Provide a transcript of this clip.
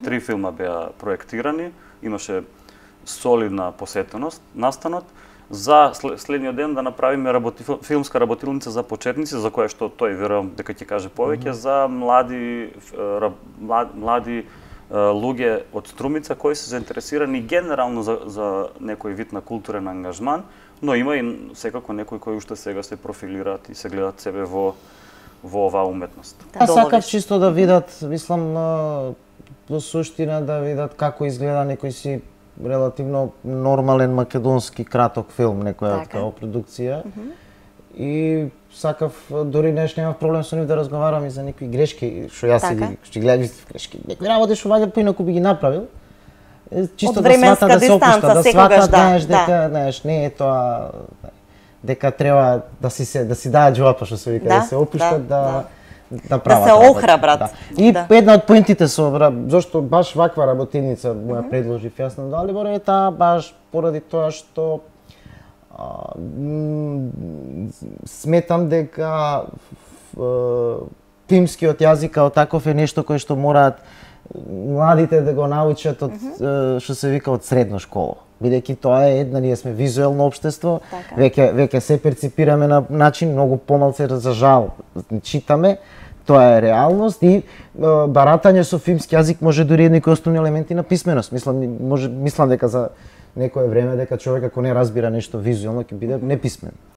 3 филма беа проектирани, имаше солидна посетеност, настанот, за следниот ден да направиме филмска работилница за почетници, за која што тој верувам дека ќе каже повеќе, за млади луѓе од Струмица кои се заинтересирани генерално за некој вид на културен ангажман, но има и секако некои кои уште сега се профилираат и се гледат себе во оваа уметност. Сакав чисто да видат, мислам, во суштина да видат како изгледа некој си релативно нормален македонски краток филм, некоја такава продукција. И сакав, дори немав проблем со нив да разговарам и за некои грешки, што јас си гледам грешки. Некои работи што ваѓа поинаку би ги направил. Чисто да свата да се опушта, да свата, знаеш, дека, знаеш, не е тоа дека треба да си даат џоапа, што се вика, да се опуштат, да прават. Да се охрабрат. И една од поентите зашто баш ваква работилница моја предложив јас на Далибор е таа баш поради тоа што сметам дека филмскиот јазик како таков е нешто кое што мораат младите да го научат од што се вика од средна школа. Бидејќи тоа е ние сме визуелно општество, веќе се перципираме на начин многу помалце за жал читаме. Тоа е реалност и баратање со филмски јазик може дури некои основни елементи на писменост. Мислам дека за некое време дека човек ако не разбира нешто визуелно ќе биде неписмен.